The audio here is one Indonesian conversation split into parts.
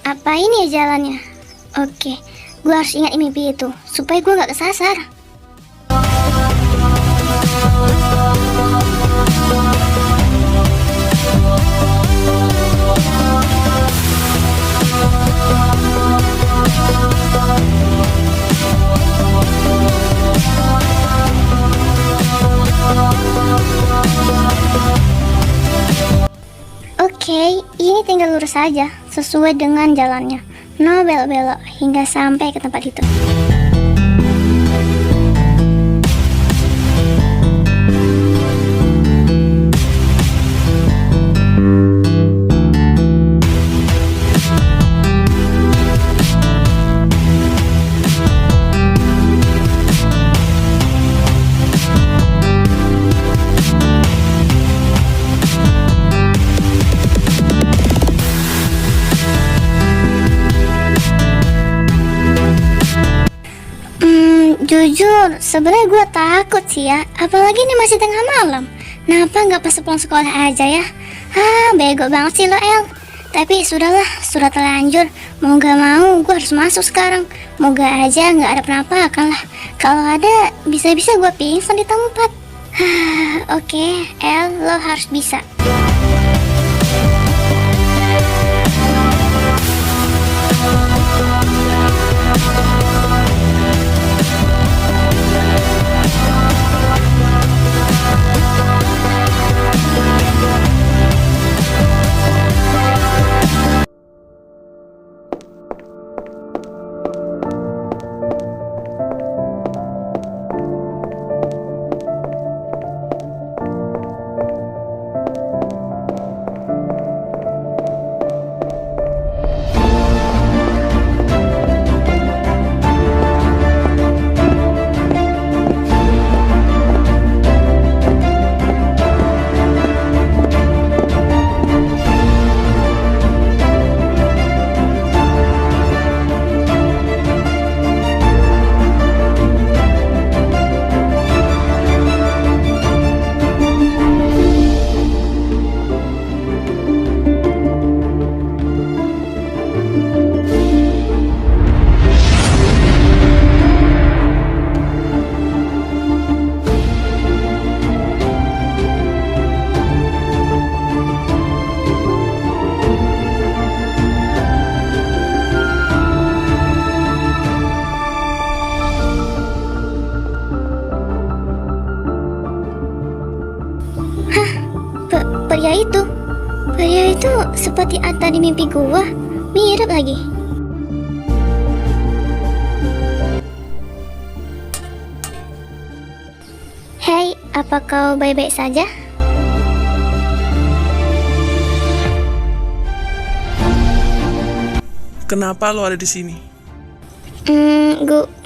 Apa ini ya jalannya? Oke, gue harus ingat mimpi itu supaya gue gak kesasar. Oke, ini tinggal lurus saja sesuai dengan jalannya. No belok-belok hingga sampai ke tempat itu. Jujur, sebenarnya gue takut sih ya. Apalagi ini masih tengah malam. Kenapa nggak pas pulang sekolah aja ya? Bego banget sih lo, El. Tapi sudahlah, sudah terlanjur. Mau gak mau, gue harus masuk sekarang. Moga aja nggak ada penampakan lah. Kalau ada, bisa-bisa gue pingsan di tempat. Oke, El, lo harus bisa. Pria itu seperti ada di mimpi gua, mirip lagi. Hei, apa kau baik-baik saja? Kenapa lo ada di sini?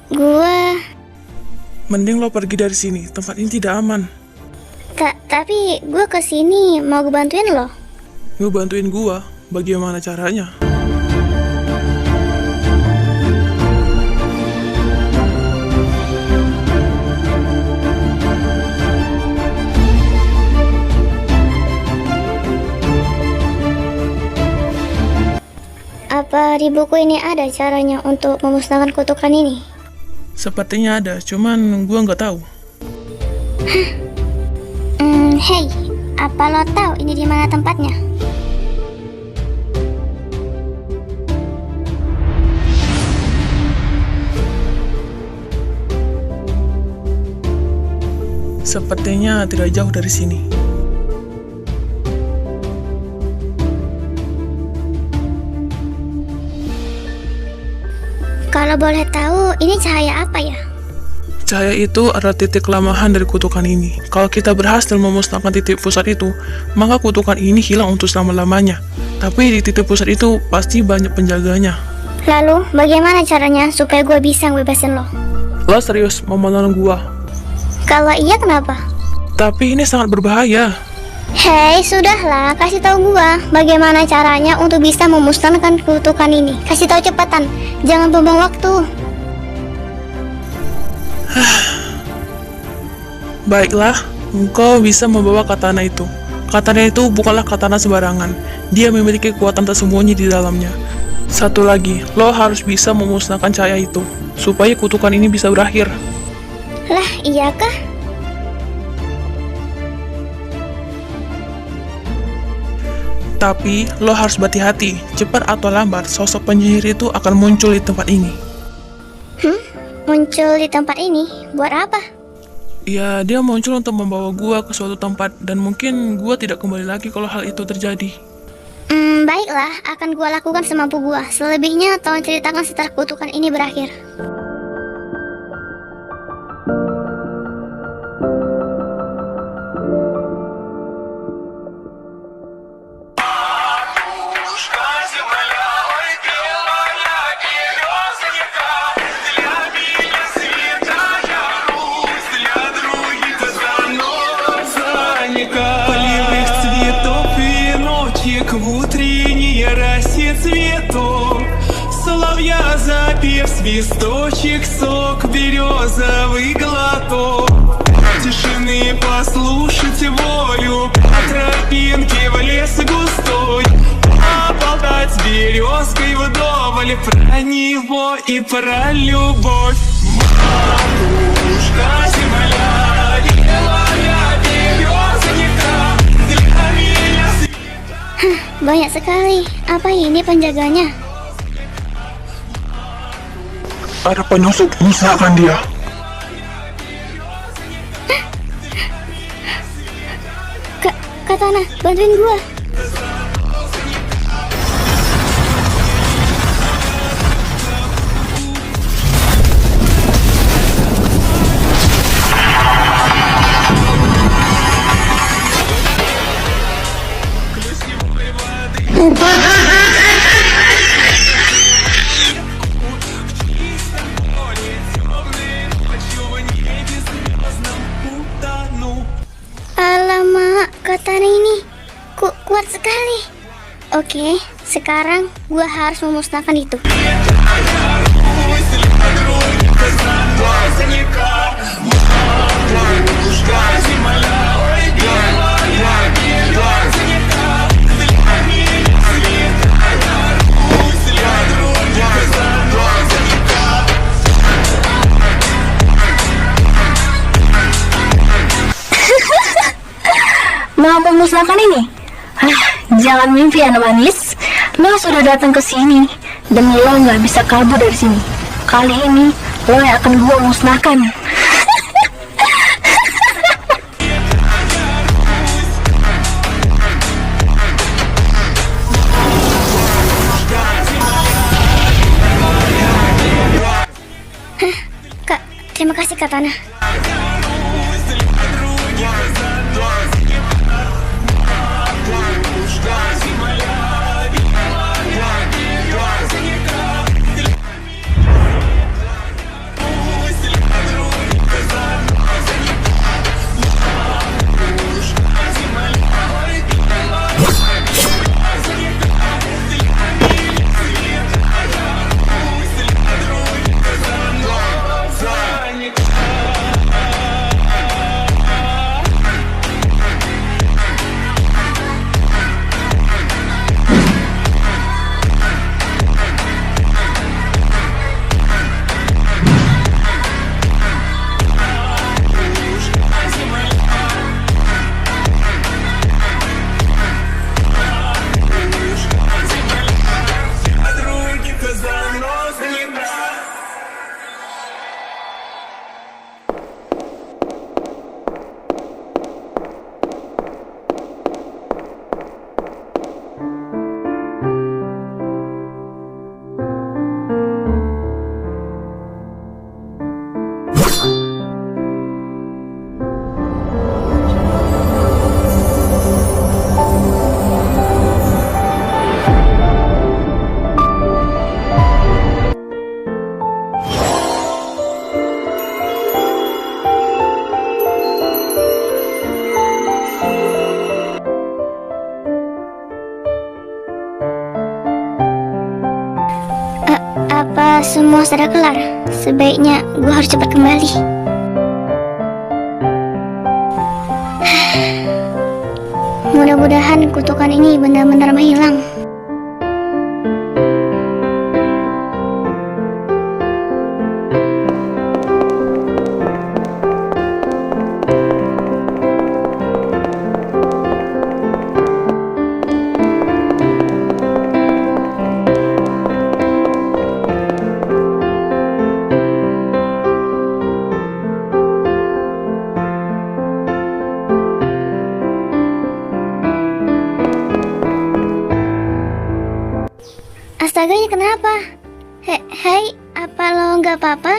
Gua... Mending lo pergi dari sini, tempat ini tidak aman. Tapi gua kesini mau bantuin lo. Ngebantuin gua? Bagaimana caranya? Apa di buku ini ada caranya untuk memusnahkan kutukan ini? Sepertinya ada, cuman gua nggak tahu. Hei, apa lo tahu ini di mana tempatnya? Sepertinya tidak jauh dari sini. Kalau boleh tahu, ini cahaya apa ya? Cahaya itu adalah titik kelemahan dari kutukan ini. Kalau kita berhasil memusnahkan titik pusat itu, maka kutukan ini hilang untuk selama-lamanya. Tapi di titik pusat itu pasti banyak penjaganya. Lalu, bagaimana caranya supaya gue bisa ngebebasin lo? Lo serius mau menolong gua? Kalau iya, kenapa? Tapi ini sangat berbahaya. Hei, sudahlah, kasih tahu gua bagaimana caranya untuk bisa memusnahkan kutukan ini. Kasih tahu cepatan, jangan buang waktu. Baiklah, engkau bisa membawa katana itu. Katana itu bukanlah katana sembarangan. Dia memiliki kekuatan tersembunyi di dalamnya. Satu lagi, lo harus bisa memusnahkan cahaya itu, supaya kutukan ini bisa berakhir. Lah, iyakah? Tapi, lo harus berhati-hati. Cepat atau lambat, sosok penyihir itu akan muncul di tempat ini. Muncul di tempat ini? Buat apa? Ya, dia muncul untuk membawa gua ke suatu tempat, dan mungkin gua tidak kembali lagi kalau hal itu terjadi. Baiklah, akan gua lakukan semampu gua. Selebihnya, tolong ceritakan setelah kutukan ini berakhir. Полевых цветов веночек в утренней росе цветов. Соловья запев свисточек, сок березовый глоток. Тишины послушать волю, по тропинке в лес густой. Поболтать с березкой вдоволь про него и про любовь. Матушка земля, белая березонька, для меня Banyak sekali. Apa ini penjaganya? Ada penyusup, musnahkan dia. Katana, bantuin gua. Alamak, katana ini kuat sekali. Oke, sekarang gua harus memusnahkan itu. Mau memusnahkan ini? Jangan mimpi anak manis. Lo sudah datang ke sini dan lo nggak bisa kabur dari sini. Kali ini lo yang akan gua musnahkan. Kak, terima kasih katana. Apa semua sudah kelar? Sebaiknya gue harus cepat kembali. Mudah-mudahan kutukan ini benar-benar menghilang. Astaga, ini kenapa? Hei, apa lo nggak apa-apa?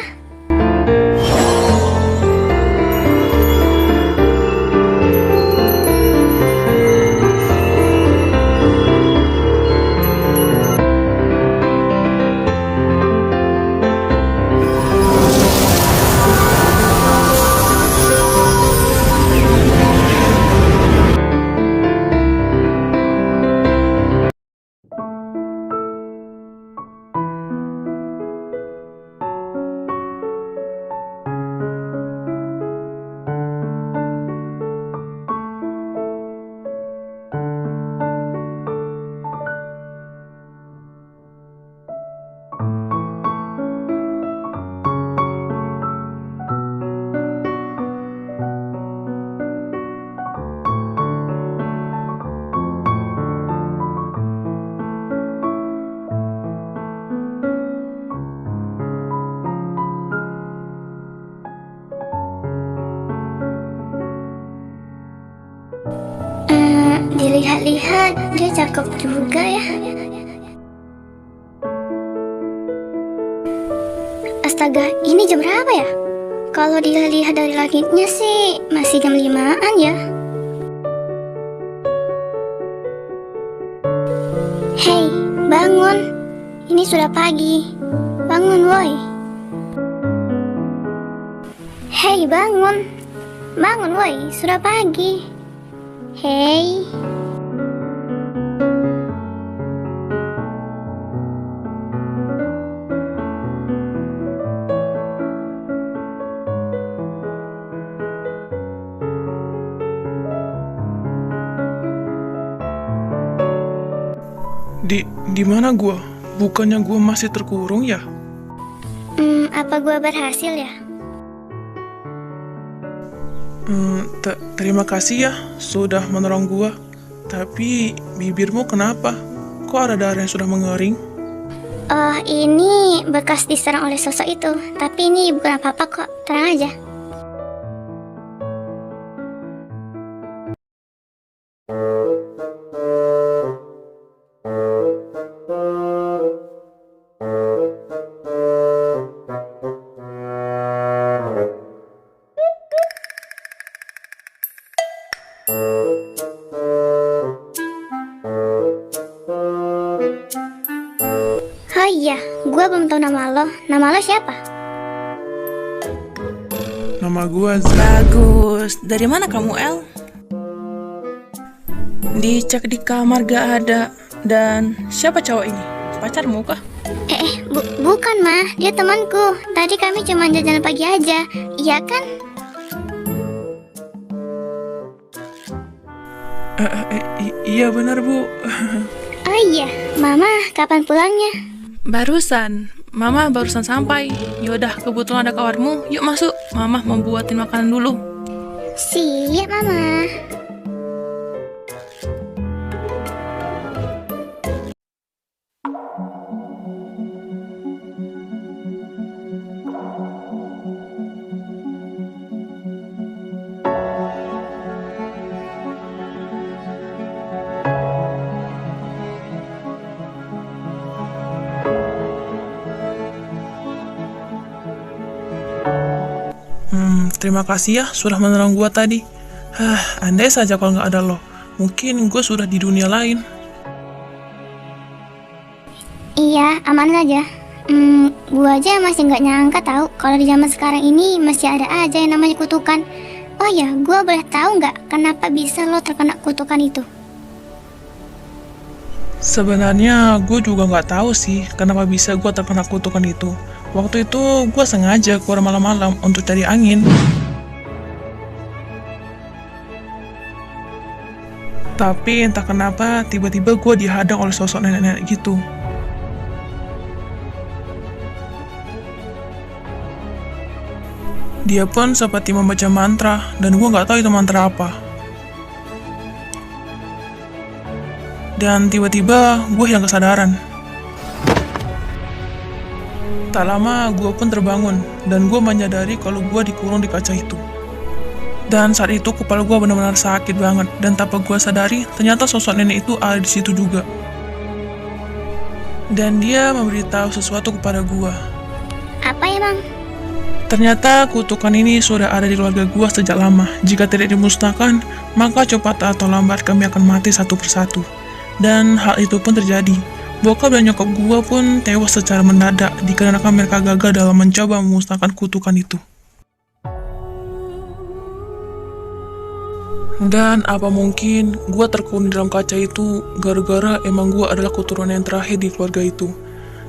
Dilihat-lihat, dia cakep juga ya. Astaga, ini jam berapa ya? Kalau dilihat dari langitnya sih, masih jam 5-an ya. Hei, bangun. Ini sudah pagi. Bangun, woi. Hei, bangun. Bangun, woi. Sudah pagi. Hei. Di mana gua? Bukannya gua masih terkurung ya? Apa gua berhasil ya? Terima kasih ya sudah menolong gua. Tapi bibirmu kenapa? Kok ada darah yang sudah mengering? Oh, ini bekas diserang oleh sosok itu. Tapi ini bukan apa-apa kok, tenang aja. Oh iya, gua belum tahu nama lo. Nama lo siapa? Nama gua Zak. Bagus. Dari mana kamu, El? Dicek di kamar gak ada. Dan siapa cowok ini? Pacarmu kah? Bukan mah, dia temanku. Tadi kami cuma jalan pagi aja. Iya kan? Iya benar bu. Oh iya, Mama kapan pulangnya? Barusan. Mama barusan sampai. Yaudah, kebetulan ada kawarmu. Yuk masuk. Mama mau buatin makanan dulu. Siap, Mama. Terima kasih ya sudah menolong gua tadi. Andai saja kalau nggak ada lo, mungkin gua sudah di dunia lain. Iya, aman aja. Gua aja masih nggak nyangka tahu kalau di zaman sekarang ini masih ada aja yang namanya kutukan. Oh ya, gua boleh tahu nggak kenapa bisa lo terkena kutukan itu? Sebenarnya gue juga nggak tahu sih kenapa bisa gue terkena kutukan itu. Waktu itu gue sengaja keluar malam-malam untuk cari angin. Tapi entah kenapa tiba-tiba gue dihadang oleh sosok nenek-nenek gitu. Dia pun seperti membaca mantra, dan gue nggak tahu itu mantra apa. Dan tiba-tiba gue hilang kesadaran. Tak lama gue pun terbangun, dan gue menyadari kalau gue dikurung di kaca itu. Dan saat itu kepala gue benar-benar sakit banget, dan tanpa gue sadari, ternyata sosok nenek itu ada di situ juga. Dan dia memberitahu sesuatu kepada gue. Apa emang? Ternyata kutukan ini sudah ada di keluarga gua sejak lama. Jika tidak dimusnahkan, maka cepat atau lambat kami akan mati satu persatu. Dan hal itu pun terjadi. Bokap dan nyokap gua pun tewas secara mendadak dikarenakan mereka gagal dalam mencoba memusnahkan kutukan itu. Dan apa mungkin gua terkurung di dalam kaca itu gara-gara emang gua adalah keturunan yang terakhir di keluarga itu.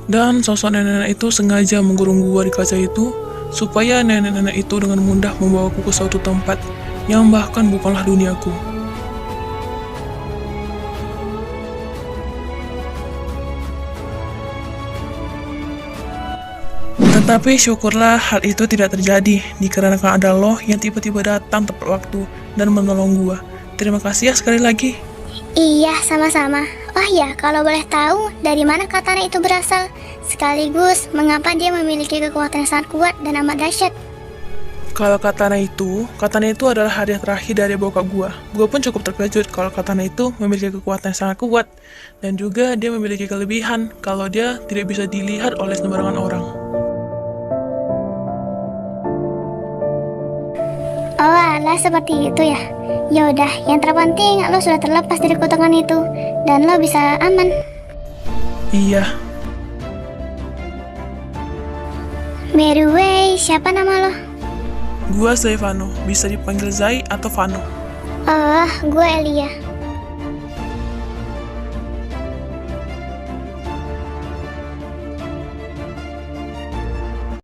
Dan sosok nenek-nenek itu sengaja mengurung gua di kaca itu supaya nenek-nenek itu dengan mudah membawaku ke suatu tempat yang bahkan bukanlah duniaku. Tetapi syukurlah hal itu tidak terjadi, dikarenakan ada Allah yang tiba-tiba datang tepat waktu dan menolong gua. Terima kasih ya sekali lagi. Iya, sama-sama. Oh ya, kalau boleh tahu dari mana katana itu berasal? Sekaligus, mengapa dia memiliki kekuatan yang sangat kuat dan amat dahsyat? Kalau katana itu adalah hadiah terakhir dari bokap gua. Gua pun cukup terkejut kalau katana itu memiliki kekuatan yang sangat kuat. Dan juga dia memiliki kelebihan kalau dia tidak bisa dilihat oleh sembarangan orang. Oh alah, seperti itu ya. Yaudah, yang terpenting lo sudah terlepas dari kutukan itu. Dan lo bisa aman. Iya, By the way, siapa nama lo? gua Zai Vano, bisa dipanggil Zai atau Vano. Oh, gue Elia.